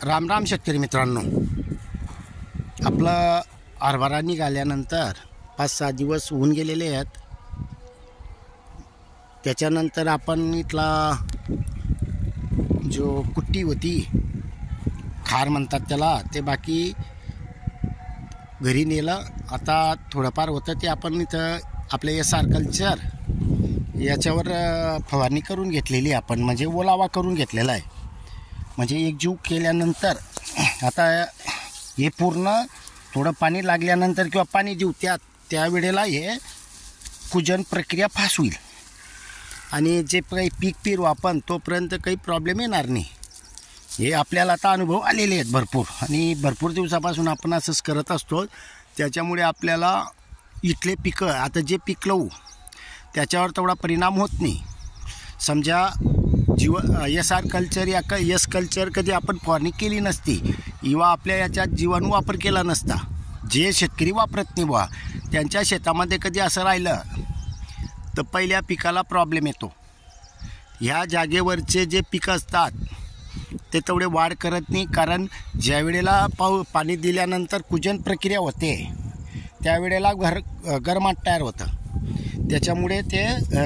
राम राम शेतकरी मित्रांनो, आपलं हरभरा निघाल्यानंतर 5-6 दिवस होऊन गेलेले आहेत. त्याच्यानंतर आपण इथला जो कुट्टी होती, खार म्हणतात त्याला, ते बाकी घरी नेलं. आता थोडंफार होतं ते आपण इथं आपल्या SR कल्चर याच्यावर फवारणी करून घेतलेली आपण, म्हणजे ओलावा करून घेतलेला आहे. म्हणजे एकजीव केल्यानंतर आता हे पूर्ण थोडं पाणी लागल्यानंतर किंवा पाणी देऊ त्यावेळेला हे कुजन प्रक्रिया फास्ट होईल आणि जे काही पीक पेरू आपण तोपर्यंत काही प्रॉब्लेम येणार नाही. हे आपल्याला आता अनुभव आलेले आहेत भरपूर, आणि भरपूर दिवसापासून आपण असंच करत असतो. त्याच्यामुळे आपल्याला इथले पिकं आता जे पीक लावू त्याच्यावर तेवढा परिणाम होत नाही. समजा SR कल्चर या एस कल्चर कधी आपण फवारणी केली नसती किंवा आपल्या याच्यात जीवाणू वापर केला नसता, जे शेतकरी वापरत नाही बा त्यांच्या शेतामध्ये कधी असं राहिलं तर पहिल्या पिकाला प्रॉब्लेम येतो. ह्या जागेवरचे जे पिकं असतात ते तेवढे वाढ करत नाही, कारण ज्या वेळेला पाणी दिल्यानंतर कुजन प्रक्रिया होते त्यावेळेला गरमाट तयार होतं. त्याच्यामुळे ते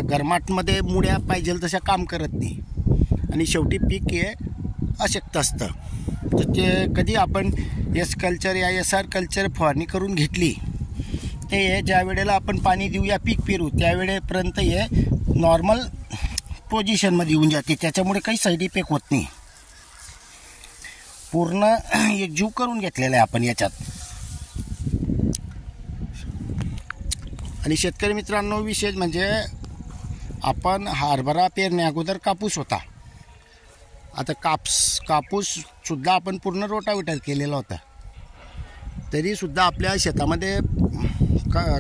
गरमाटमध्ये मुळ्या पाहिजे तशा काम करत नाही आणि शेवटी पीक हे अशक्त असतं. तर ते कधी आपण एस कल्चर या SR कल्चर फवारणी करून घेतली ते ज्या वेळेला आपण पाणी देऊ या पीक पेरू त्यावेळेपर्यंत हे नॉर्मल पोझिशनमध्ये येऊन जाते. त्याच्यामुळे काही साईड इफेक्ट होत नाही. पूर्ण एकजीव करून घेतलेला आहे आपण याच्यात. आणि शेतकरी मित्रांनो, विशेष म्हणजे आपण हरभरा पेरण्या अगोदर कापूस होता. आता कापूससुद्धा आपण पूर्ण रोटावेटर केलेला होता, तरीसुद्धा आपल्या शेतामध्ये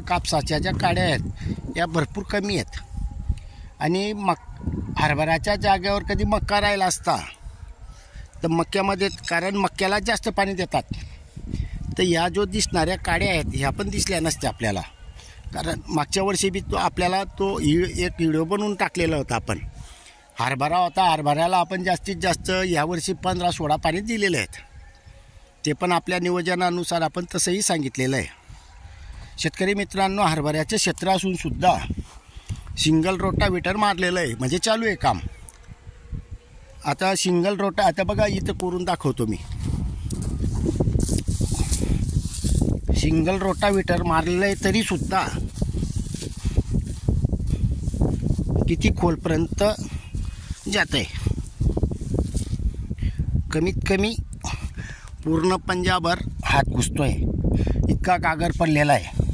कापसाच्या ज्या काड्या आहेत या भरपूर कमी आहेत. आणि हरभऱ्याच्या जागेवर कधी मक्का राहिला असता तर मक्यामध्ये, कारण मक्याला जास्त पाणी देतात, तर ह्या जो दिसणाऱ्या काड्या आहेत ह्या पण दिसल्या नसत्या आपल्याला. कारण मागच्या वर्षी बी आपल्याला एक व्हिडिओ बनवून टाकलेला होता आपण. हरभरा होता, हरभऱ्याला आपण जास्तीत जास्त यावर्षी 15-16 पाणी दिलेले आहेत. ते पण आपल्या नियोजनानुसार आपण तसंही सांगितलेलं आहे. शेतकरी मित्रांनो, हरभऱ्याचं क्षेत्र असूनसुद्धा सिंगल रोटावेटर मारलेलं आहे, म्हणजे चालू आहे काम. आता सिंगल आता बघा इथं करून दाखवतो मी. सिंगल रोटावेटर मारलेलं आहे तरीसुद्धा किती खोलपर्यंत जात आहे. कमीत कमी पूर्ण पंजाभर हात घुसतोय इतका कागर पडलेला आहे.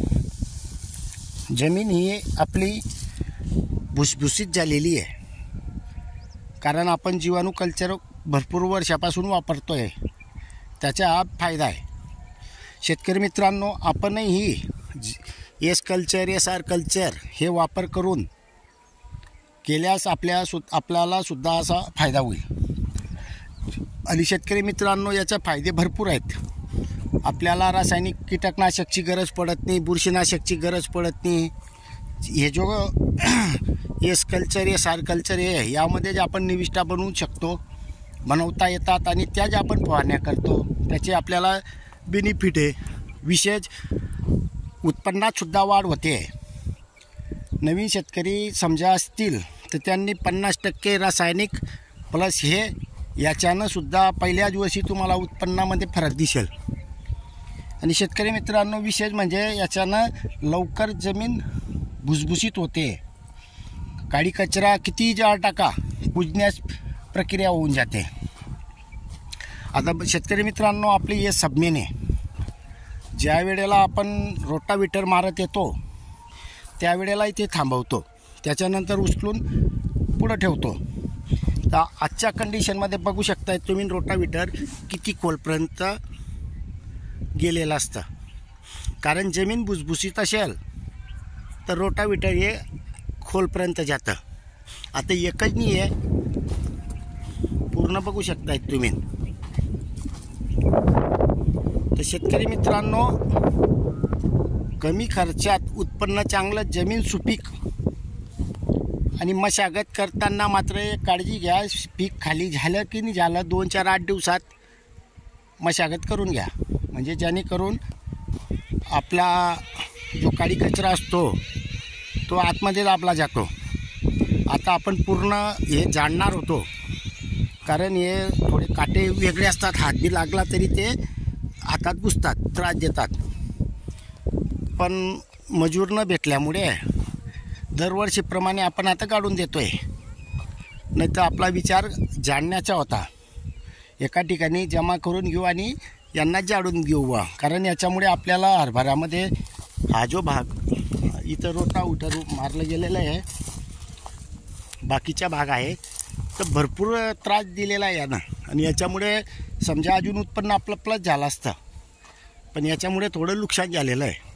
जमीन ही आपली भुसभुशीत झालेली आहे, कारण आपण जीवाणू कल्चर भरपूर वर्षापासून वापरतोय, त्याचा हा फायदा आहे. शेतकरी मित्रांनो, आपणही एस कल्चर SR कल्चर हे वापर करून केल्यास आपल्याला सुद्धा असा फायदा होईल. आणि शेतकरी मित्रांनो, याचे फायदे भरपूर आहेत. आपल्याला रासायनिक कीटकनाशकची गरज पडत नाही, बुरशीनाशकची गरज पडत नाही. हे जो एस कल्चर SR कल्चर आहे यामध्ये जे आपण निविष्ठा बनवता येतात आणि त्या ज्या आपण फवारण्या करतो त्याचे आपल्याला बेनिफिट आहे. विशेष उत्पन्नातसुद्धा वाढ होते. नवीन शेतकरी समजा असतील तर त्यांनी 50% रासायनिक प्लस हे याच्यानं सुद्धा पहिल्याच वर्षी तुम्हाला उत्पन्नामध्ये फरक दिसेल. आणि शेतकरी मित्रांनो, विशेष म्हणजे याच्यानं लवकर जमीन भुसभुशीत होते. काळी कचरा किती जाळ टाका कुजण्यास प्रक्रिया होऊन जाते. आता शेतकरी मित्रांनो, आपली हे सबमेन आहे. ज्या वेळेला आपण रोटावेटर मारत येतो त्यावेळेला इथे थांबवतो, त्याच्यानंतर उचलून पुढं ठेवतो. तर आजच्या कंडिशनमध्ये बघू शकताय तुम्ही रोटावेटर किती खोलपर्यंत गेलेलं असतं. कारण जमीन भुसभुशीत असेल तर रोटावेटर हे खोलपर्यंत जातं. आता एकच नाही आहे, पूर्ण बघू शकताय तुम्ही. तर शेतकरी मित्रांनो, कमी खर्चात उत्पन्न चांगलं, जमीन सुपीक आणि मशागत करताना मात्र काळजी घ्या. पीक खाली झालं की नाही झालं 2-4-8 दिवसात मशागत करून घ्या, म्हणजे जेणेकरून आपला जो काळी कचरा असतो तो आतमध्ये दाबला जातो. आता आपण पूर्ण हे जाणणार होतो, कारण हे थोडे काटे वेगळे असतात, हात बी लागला तरी ते हातात घुसतात, त्रास देतात. पण मजूर न भेटल्यामुळे दरवर्षीप्रमाणे आपण आता काढून देतो आहे. नाही तर आपला विचार जाणण्याचा होता, एका ठिकाणी जमा करून घेऊ आणि यांना जाळून घेऊ बा. कारण याच्यामुळे आपल्याला हरभऱ्यामध्ये हा जो भाग इथं रोटाउटर मारलं गेलेलं आहे, बाकीचा भाग आहे, तर भरपूर त्रास दिलेला आहे यानं. आणि याच्यामुळे समजा अजून उत्पन्न आपलं प्लस झालं असतं, पण याच्यामुळे थोडं नुकसान झालेलं आहे.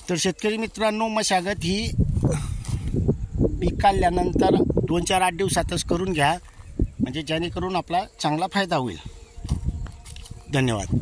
तर शेतकरी मित्रांनो, मशागत ही पीक काढल्यानंतर 2-4-8 दिवसातच करून घ्या, म्हणजे जेणेकरून आपला चांगला फायदा होईल. धन्यवाद.